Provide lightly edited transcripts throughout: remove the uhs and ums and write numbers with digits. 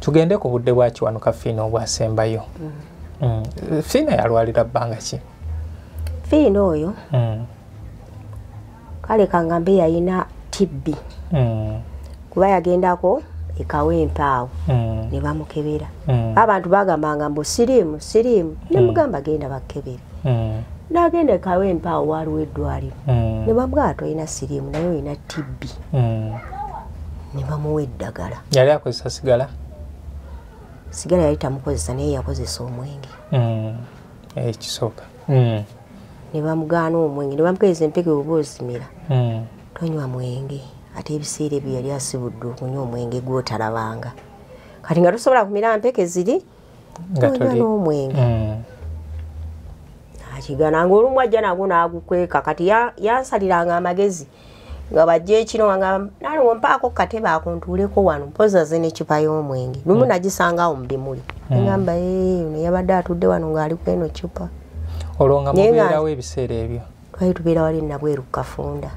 Tugende ku budde bwa Kiwanuka Fiina obwasembayo. Fiina yalwalira bbanga ki? Fiina oyo kale kangambe yalina TB. Kuba yagendako ekawempe awo ne bamukebera. Abantu bagambanga mbu siriimu ne mugamba genda bakkebere. N'agenda ekawempe awo waliwo eddwaliro ne bamugamba tolina siriimu naye olina TB. Ne bamuwa eddagala. Yali akozesa sigala? Sigala yali tamukozesa naye yakozesa omwenge. Ekisooka. Ne bamugaana omwenge ne bamukeeza empeke oba osimira. Tonywa mwenge. Ate ebiseera ebyo yali asibudde okunywa omwenge gw'otalabanga. Kati nga tosobola kumira mpeke ziri tonywa n'omwenge. Akigananga olumu ajja nagwo n'agukweka kati yansaliranga amagezi nga bajja ekiro nga naliwo mpaako katebe ako ntuuleko wano mpozaze n'ekipa y'omwenge. Lumu nagisangawo mu bimuli. Ngamba ono yabadde atudde wano ng'aliko eno cupa. Olwo nga mubeerawo ebiseera ebyo? Twali tubeera wali nabweru Kafunda.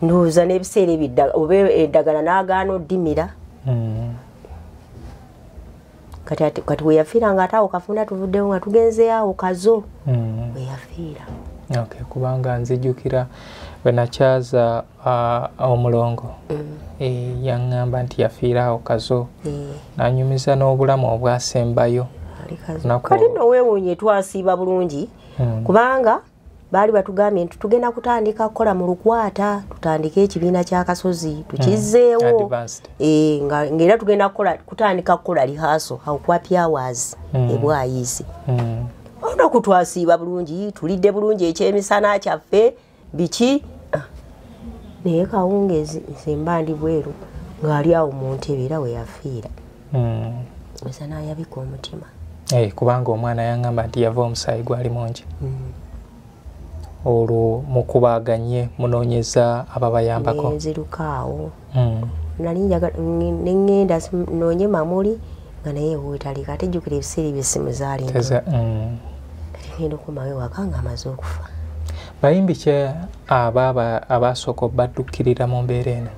Ndowooza n'ebiseera ebyo oba eddagala n'agaana oddimira. Kati we yafiira nga ate awo Kafunda tuvuddewo nga tugenze awo Kazo we yafiira. Okay, kubanga nzijukira bwe nakyaza omulongo yaŋŋamba nti yafiira awo Kazo n'anyumiza n'obulamu obwasembayo. Kati nno weewuunye twasiiba bulungi kubanga baali batugambye nti tugenda kutandika kukola mu Lukwata tutandike ekibiina ky'akasozi tukizzeewo ng'era tugenda kutandika kukola lihaso awo kwa Pyawazi ebwayiisi. Olunaku twasiiba bulungi tulidde bulungi ekyemisana kyaffe biki naye Kawungezi nsemba ndi bweru ng'ali awo mu ntebe era we yafiira. Misana yabika omutima. Kubanga omwana yaŋŋamba nti yava omusaayi gwali mungi. Olwo mukubaaganye munoonyeza ababayambako? Nzirukaawo. Nali neŋŋenda noonye mamuli nga naye weetalika ate jjukira ebiseera eby'essimu zaali ntono. Ngenda okumawe waka nga amaze okufa. Bayimbi ki abaasooka obbaddukirira mu mbeera eno?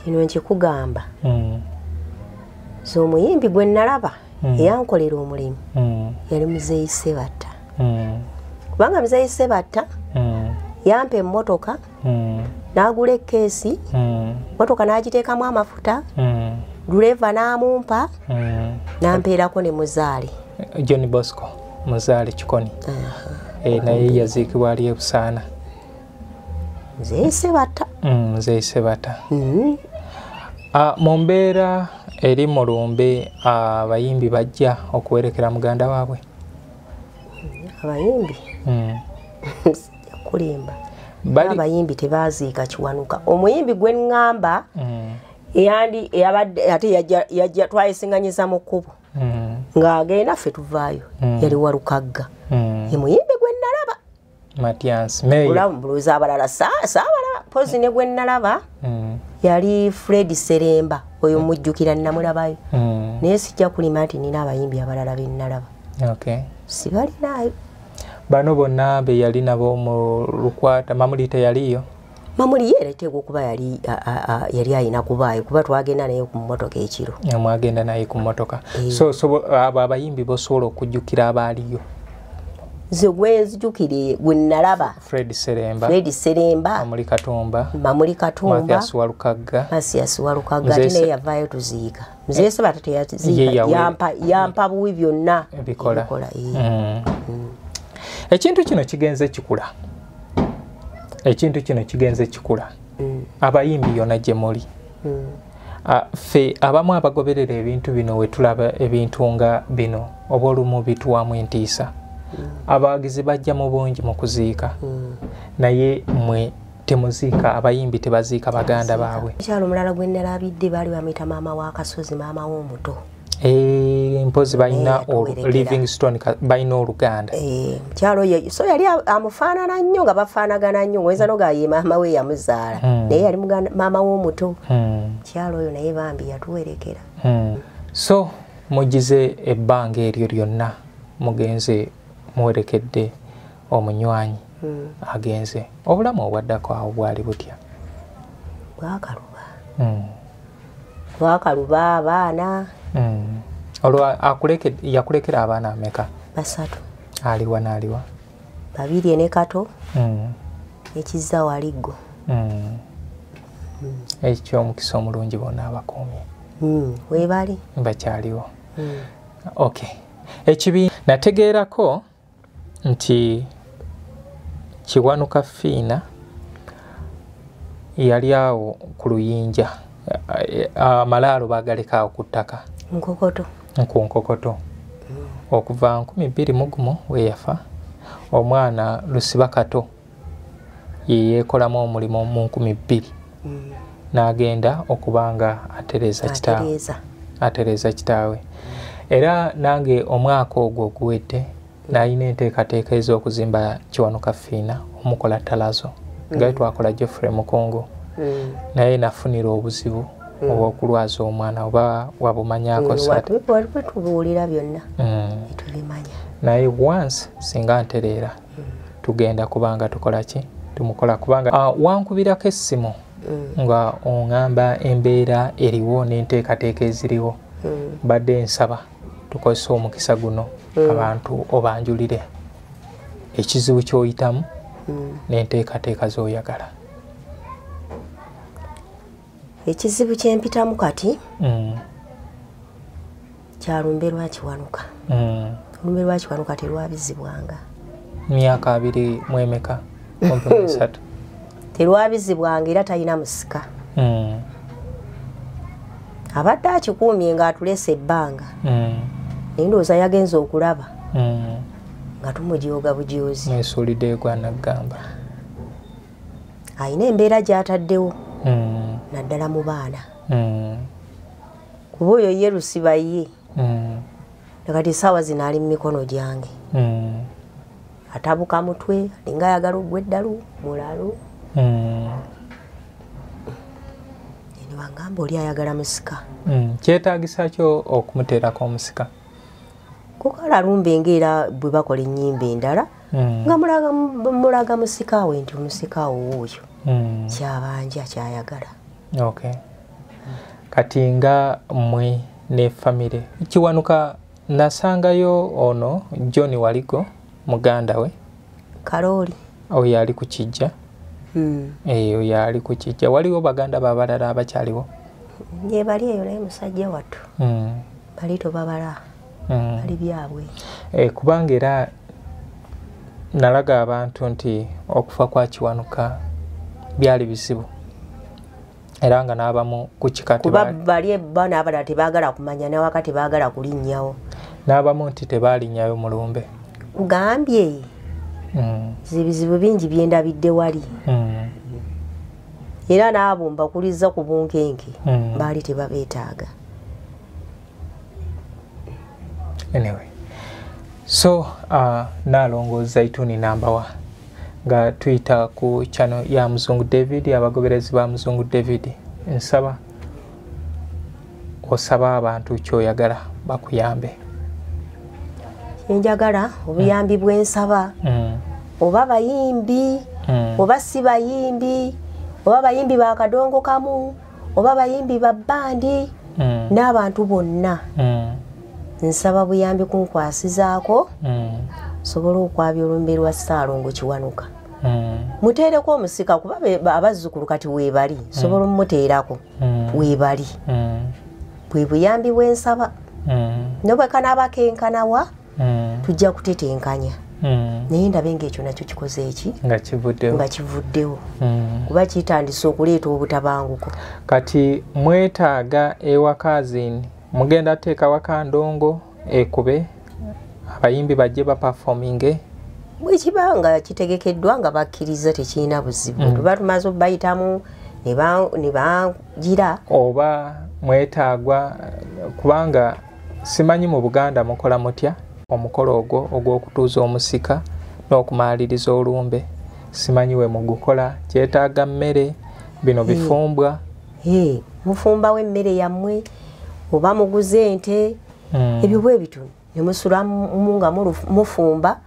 Kino nkikugamba. So omuyimbi gwe nalaba eyankolera omulimu yali Muzeeyi Ssebatta. Kubanga Muzeeyi Ssebatta yampa emmotoka n'agula ekkeesi, mmotoka n'agiteekamu amafuta, duleeva n'amumpa n'ampeerako ne muzaale. John Bosco muzaale Kikoni. Naye yaziikibwa ali e Busaana. Muzeeyi Ssebatta. Muzeeyi Ssebatta. Mu mbeera eri mu lumbe abayimbi bajja okuwerekera muganda waabwe? Abayimbi sijja kulimba. Abayimbi tebaaziika Kiwanuka. Omuyimbi gwe ŋŋamba ate yajja twayesiŋŋanyiza mu kkubo ng'agenda ffe tuvaayo yali Walukagga. Ye muyimbi gwe nalaba. Matias Buluuza abalala saabalaba pozi ne gwe nalaba yali Fred Seremba oyo mujjukira namulabayo. Naye sijja kulima nti nina abayimbi abalala be nalaba. Sibalinayo. Bano bonna be yali nabo mu Lukwata. Mamuli teyaliyo? Mamuli yeereteekwa okuba yali alina kubaayo kuba twagenda naye ku mmotoka ekiro. Mwagenda naye ku mmotoka. So abo abayimbi bosobola okujjukira abaaliyo? Nze gwe nzijukire gwe nalaba Fred Seremba, Mamuli Katumba, Mathias Walukagga ate naye yavaayo tuziika. Muzeeyi Ssebatta teyaziika yampa buwi byonna ebikola. Ekintu kino kigenze kikula. Abayimbi yonna gye muli. Ffe abamu abagoberera ebintu bino we tulaba ebintu nga bino oba olumu bituwamu entiisa. Abawagizi bajja mu bungi mu kuziika. Naye mwe temuziika, abayimbi tebaziika baganda baabwe. Mukyalo omulala gwe nalabidde baali bamuyita maama wa Kasozi, maama w'omuto. Mpozi balina Livingstone balina oluganda. Mukyalo ye so yali amufaanana nnyo nga bafaanagana nnyo ng'oyinza n'oga ye maama we yamuzaala naye yali maama w'omuto. Mukyalo oyo naye bambi yatuwerekera. So mugize ebbanga eryo lyonna mugenze muwerekedde omunywanyi agenze. Obulamu obwaddako awo bwali butya? Bwakaluba. Twakaluba abaana. Olwo yakulekera abaana ameka? 3. Aliwa n'aliwa? 2 ne kato. Ekizza waliggo. Ekyo omukisa omulungi bonna abakuumye. Weebali? Bakyaliwo. Okay. Ekibi nategeerako nti Kiwanuka Fiina yali awo ku Luyinja. Amalaalo baagalekaawo ku ttaka. Nkokoto. Ku Nkokoto. Okuva 2021 we yafa, omwana Lusiba Kato ye yeekolamu omulimu mu 2000 n'agenda okubanga atereeza kitaawe. Era nange omwaka ogwo oguwedde nalina enteekateeka ez'okuzimba Kiwanuka Fiina omukola Talazo nga twakola Geoffrey Mukongo, naye nafunira obuzibu obw'okulwaza omwana oba wabumanyako tubuulira byonna tubimanya, naye once singa ntereera tugenda kubanga tukola ki tumukola kubanga wankubirako essimu nga oŋŋamba embeera eriwo n'enteekateeka eziriwo badde nsaba tukozesa omukisa guno abantu obanjulire ekizibu ky'oyitamu n'enteekateeka z'oyagala. Ekizibu kyempitamu kati kyalumbe lwa Kiwanuka. Olumbe lwa Kiwanuka terwabizibwanga. Myaka 2 mu emeka? 3. Terwabizibwanga era talina musika. Abadde akikuumye ng'atulese ebbanga. Naye ndowooza yagenze okulaba nga tumujooga bujoozi. Mwesuulidde Gwanagamba. Ayina embeera gy'ataddewo naddala mu baana. Kuba oyo ye Lusiba ye. Nakati essaawa zino ali mu mikono gyange. Atabuka mutwe alinga ayagala ogwa eddalu mulalo. Wangamba oli ayagala musika. Kyetaagisa kyo okumuteerako omusika? Kukala lumbe ng'era bwe bakola ennyimba endala nga mulaga musika we nti omusika oyo kyabanja kyayagala. Okay. Kati nga mmwe ne famire Kiwanuka nasangayo ono John Waligo muganda we Karoli oyo ali ku Kijja. Oyo ali ku Kijja. Waliwo baganda babalala abakyaliwo? Ye bali eyo naye musajja wattu bali tobabala bali byabwe. Kubanga era nalaga abantu nti okufa kwa Kiwanuka byali bizibu era nga n'abamu ku kika kuba bali baana abalala tebaagala kumanya ne wakati baagala kulinnyawo, n'abamu nti tebalinnyayo mulumbe. Ugambye zibizibu bingi byendabidde wali era n'abo mbakuliza ku bunkenke baali tebabeetaaga. Anyway, so Nalongo Zaituni nambawa nga tuyita ku channel ya Muzungu David, abagoberezi ba Muzungu David, nsaba osaba abantu kyoyagala bakuyambe. Njagala obuyambi bw'ensaba oba bayimbi oba si bayimbi oba bayimbi ba kadongo kamu oba bayimbi ba bandi n'abantu bonna nsaba buyambi kunkwasizaako sobola okwabya olumbe lwa Ssaalongo Kiwanuka. Muteereko omusika kuba abazzukulu kati weebali sobola omumuteerako weebali bwe buyambi bw'ensaba nobwe kanaabakenkanawa tujja kutetenkanya naye ndabe ng'ekyo nakyo kikoze eki nga kivuddewo kuba kitandise okuleeta obutabanguko. Kati mwetaaga ewakazini mugenda teeka wakandongo ekube abayimbi bajje baperforminge bwe kibanga kitegekeddwa nga bakkiriza tekirina buzibu tuba tumaze obayitamu ne bagira oba mwetaagwa kubanga simanyi mu Buganda mukola mutya omukolo ogwo ogw'okutuuza omusika n'okumaliriza olumbe simanyi we mugukola kyetaaga mmere bino bifumbwa mufumba w'emmere yammwe oba muguze ente ebyo bwe bitu ne musula nga mufumba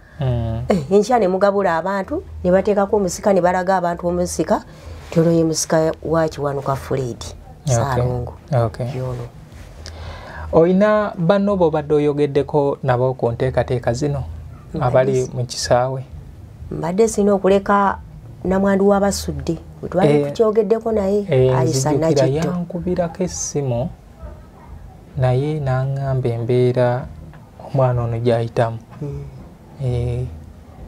enkya ne mugabula abantu ne bateekako omusika ne balaga abantu omusika tolonye musika wa Kiwanuka Fred Saalongo. Okay. Yono. Oina bano bobadde oyogeddeko nabo ku nteekateeka zino abali mu kisaawe? Mbadde sina okuleka namwandu w'abasudde twali tukyogeddeko naye ayisa nakitto yankubirako essimu naye n'aŋŋamba embeera omwana ono gy'ayitamu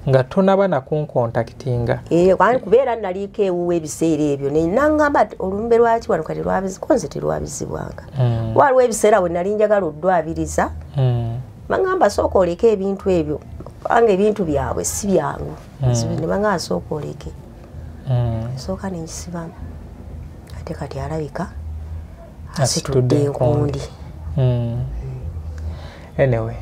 nga tonaba nakunkontakitinga kwani kubeera naliko ewuwa ebiseera ebyo naŋŋamba olumbe lwaki wano kati lwabizikonze terwabizibwanga waliwo ebiseera bwe nali njagala oddwabiriza baŋŋamba sooka oleke ebintu ebyo kubanga ebintu byabwe si byangu ne baŋŋamba sooka oleke sooka nenkisibamu ate kati alabika asitudde enkundi. Anyway,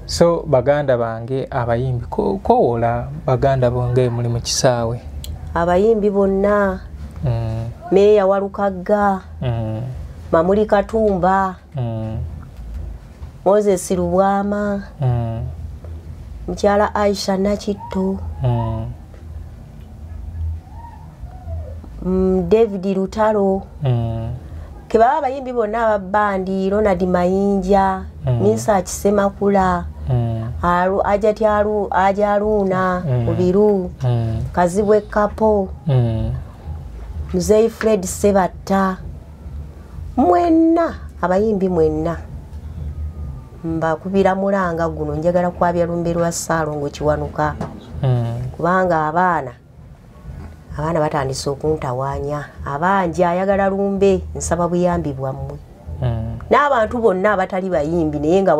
so baganda bange abayimbi kowola baganda bonge muli mu kisaawe? Abayimbi bonna Meya Walukagga, Mamuli Katumba, Moses Rubwama, Mukyala Aisha Nakitto, David Lutalo, kebaba abayimbi bonna ababandi Ronald Mayinja, Minsa Kisemakula, Ajati Ajaluna, Ubiru, Kazibwe Kapo, Mzee Fred Sebatta, mwenna abayimbi mwenna mbakubira mulanga guno njagala kwabya lumbe lwa Saalongo Kiwanuka kubanga abaana batandise okuntawaanya abanje ayagala lumbe nsaba buyambi bwammwe n'abantu bonna abatali bayimbi naye nga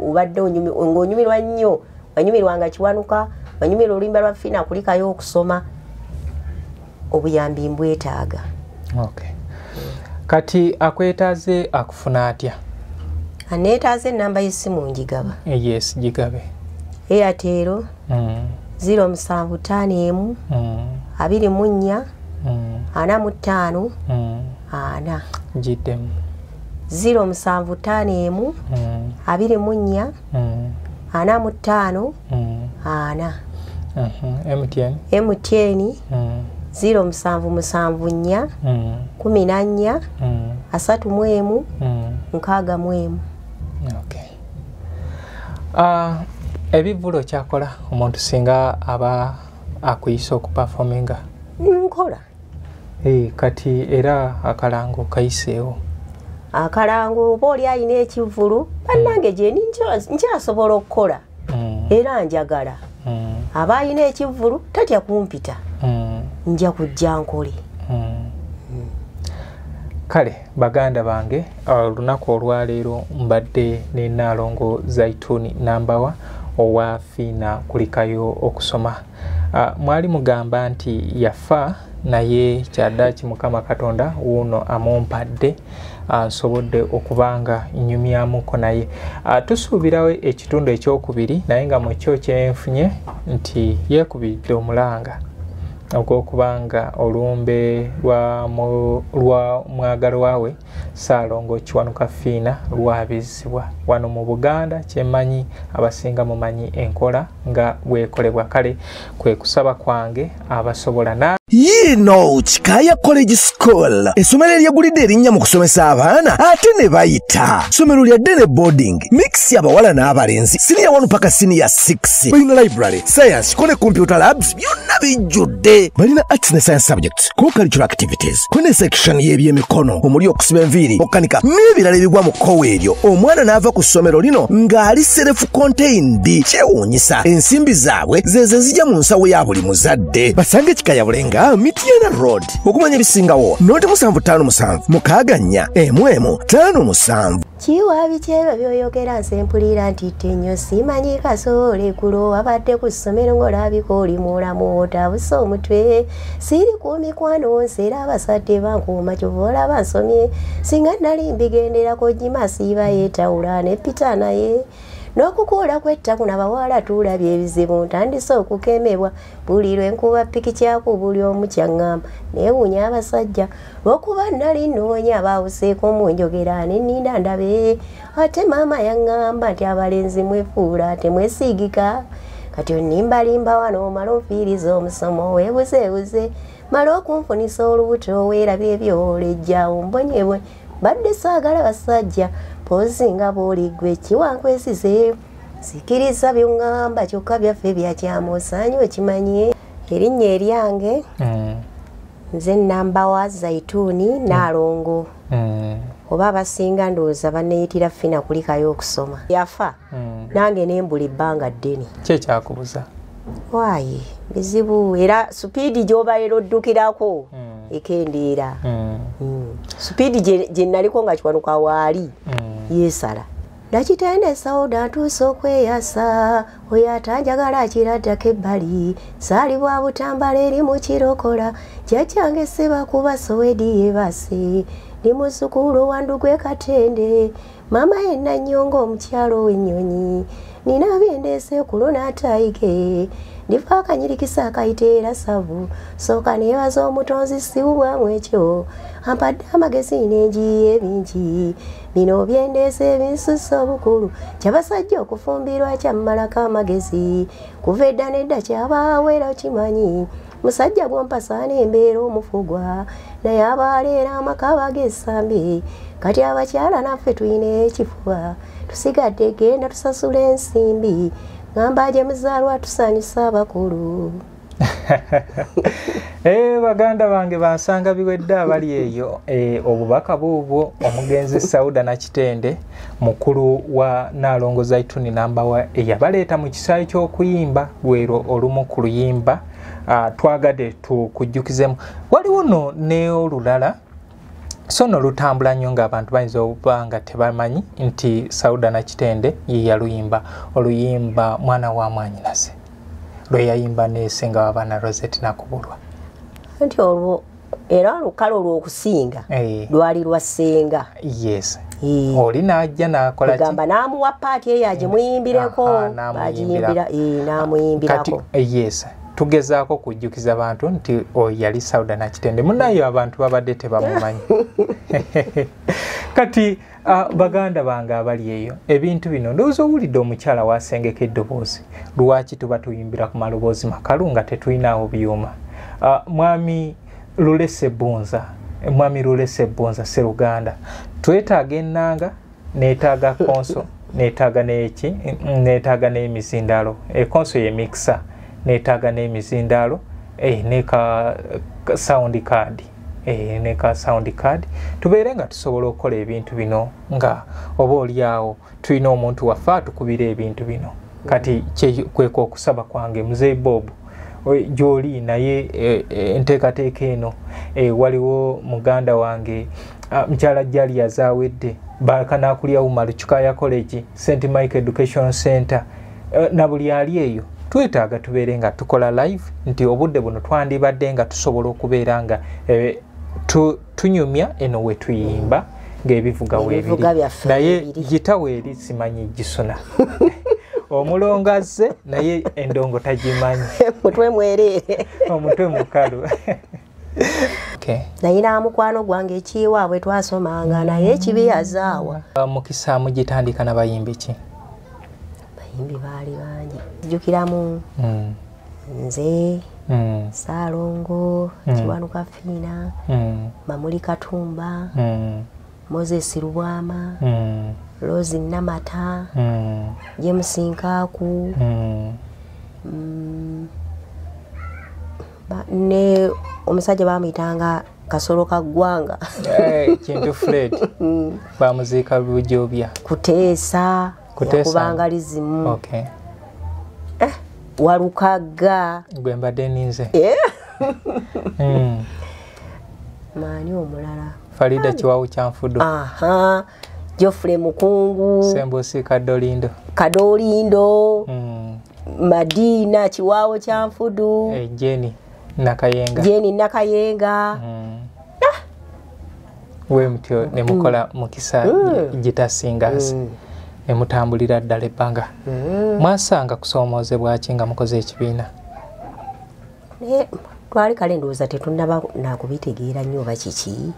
obadde ng'onyumirwa nnyo wanyumirwanga Kiwanuka wanyumirwa oluyimba lwa Fina kulikayo okusoma obuyambi mbwetaaga. Okay. Kati akwetaaze akufuna atya? Aneetaaze ennamba y'essimu njigaba. Yes, gigabe. Airtel 0751 24 45 4 Jitem 0751 24 45 4 MTN 0774 14 31 61. Okay. Ebivulo kyakola omuntu singa aba akuyisa okuperforminga nkola kati era akalango kayiseewo akalango oba oli alina ekivulu bannange gye nkyasobola okukola era njagala aba alina ekivulu tatya kumpita nja kujja nkole. Kale baganda bange olunaku olwaleero mbadde ne Nalongo Zaituni nambawa owa Fina kulikayo okusoma. Mwali mugamba nti yafa naye kyaddaaki Mukama Katonda wuuno amumpadde asobodde okubanga nyumyamuko naye. Tusuubirawo ekitundu ekyokubiri naye nga mu kyo kyenfunye nti yeekubidde omulanga okubanga olumbe lwa mwagalwa we Saalongo Kiwanuka Fina lwabizibwa wano mu Buganda. Kyemanyi abasinga mumanyi enkola nga bwekolebwa. Kale kwe kusaba kwange abasobola na Kikaya College School essomero eryegulidde erinnya mu kusomesa abaana ate ne bayita ssomero lya Dene Boarding mix y'abawala n'abalenzi senior 1 paka senior 6 balina library science kone computer labs byonna bijjudde balina arts ne science subjects co-curricular activities kone section y'ebyemikono omuli okusiba enviiri okukanika n'ebirala ebigwa mu kkowe eryo omwana n'ava ku ssomero lino ng'ali self contained kyewuunyisa ensimbi zaabwe zeze zijja mu nsawo ya buli muzadde basange Kikaya Bulenga Mityana Road okumanya ebisingawo noti 757 mukaganya emwemu 57 kiwa bikyeba byoyogera nsempulira nti nnyo simanyi kasoole kulo abadde ku ssomero ng'olabika oli mulamu otabuse omutwe siri ku mikwano nseera abasatde bankuuma kyova olaba nsomye singa nali mbigenderako jima siiba yeetawula ne Peter naye n'okukuula kw'ettaku n'abawala tuulabye ebizibu ntandise okukemebwa buli lwenkuba piki kyaku buli omu kyaŋŋamba neewuunya abasajja lw'okuba nali nnoonya baawuseeko mu njogera ne nninda ndabe ate maama yaŋŋamba nti abalenzi mwefuula temwesiigika kati onnimbalimba wano omala onfiiriza omusomo weebuzeebuze mala okunfunisa olubuto weerabye ebyolejjawo mbonyebwe badde saagala basajja pozinga bw'oligwe kiwankwesize sikiriza by'oŋŋamba kyokka byaffe byakyamu osaanye okimanye erinnya eryange nze nnamba wa Zaituni Nalongo oba abasinga ndowooza banneeyitira Fina kulikayo okusoma yafa nange nembula ebbanga ddene kyekyakubuza waayi bizibu era supiidi gy'obaera oddukirako ekendeera supiidi gye naliko nga kiwanuka waali yeesala nakitende Sauda ntuuse okweyasa oyo atanjagala akiraddako ebbali saali bwa butambala eri mu kirokola kyakyange sebakuba Sowedi yeebase ndi muzzukulu wandugwe Katende maama yenna nnyonga omukyalo w'ennyonyi nina byendeese kulonataayige ndifa akanyirikisa akayiteera savu sooka neebaza omutonzi siwubwamu ekyo ampadde amagezi n'enjiye ebingi bino byendeese ebinsusa obukulu kyabasajja okufumbirwa kyammalako amagezi kuva edda nedda kyabaawo era okimanyi musajja bwompasa n'embeera omufugwa naye abaaleera amaka bag'essambe kati abakyala naffe tulina ekifuba tusigadde genda tusasula ensimbi ngamba gye muzaalwa tusanyusa abakulu baganda bange bansanga biwedde abali eyo obubaka buubwo omugenzi Sauda Nakitende mukulu wa Nalongo Zaituni namba eyabaleeta mu kisaayi ky'okuyimba lwero olumu ku luyimba twagadde tukujjukizemu waliwo no neolulala so no lutambula nnyo ng'abantu bayinza okuba nga tebamanyi nti Sauda Nakitende ye yaluyimba oluyimba mwana wa mwanyinase lwe yayimba neesenga w'abaana Rosette Nakubulwa nti olwo era olukalo olw'okusinga lwali lwa ssenga yes oli n'ajja n'akola gamba n'amuwa paati eyo agimuyimbireko bagiyimbira n'amuyimbirako yes tugezaako kujjukiza abantu nti oyo yali Sauda Nakitende munayo abantu babadde tebamumanyi kati baganda bange abali eyo ebintu bino ndowooza owulidde omukyala wasengeka eddoboozi lwaki tuba tuyimbira ku maloboozi makalu nga tetulinawo byuma mwami Lulese Bunza Sseruganda twetaaga ennanga neetaaga konso neetaaga n'emizindalo ekonso ye mixer neetaaga n'emizindaalo neka sound card neka sound card tubeere nga tusobola okukola ebintu bino nga oba oliawo tulina omuntu waffe atukubira ebintu bino kati kweko okusaba kwange Mzee Bob gy'oli naye enteekateeka eno waliwo muganda wange mukyala Jali yazaawedde bakanakulya Umaru Chukaya College St. Mike Education Center na buli ali eyo twetaaga tubeere nga tukola live nti obudde buno twandibadde nga tusobola okubeera nga tunyumya eno we tuyimba ng'ebivuga weebiri naye gitawe eri simanyi gisuna omulongaze naye endongo tagimanyi mutwe mwereere omutwe mukalu nayina mukwano gwange ekiwaabwe twasomanga naye ekibi yazaawa mukisa mugitandika n'abayimbi ki bayimbi baali bangi jjukiramu nze Saalongo Kiwanuka Fina Mamuli Katumba Moses Rubwama Rose Namata James Nkaku ne omusajja bamuyitanga Kasolo Kaggwanga Kintu Fred bamuziika Lujobya Kuteesa kubanga lizimu Walukaga gwe mbadde ninze maani omulala Farida Kiwawu Kyanfudu Geoffrey Mukungu Sembosi Kadolindo Madina Kiwawu Kyanfudu Jenny Nakayenga we mutyo ne mukola mukisa Gita Singers ne mutambulira ddala ebbanga mwasanga kusoomozebwa ki nga mukoze ekibiina twali kale ndowooza tetunnaba nakubitegeera nnyo oba kiki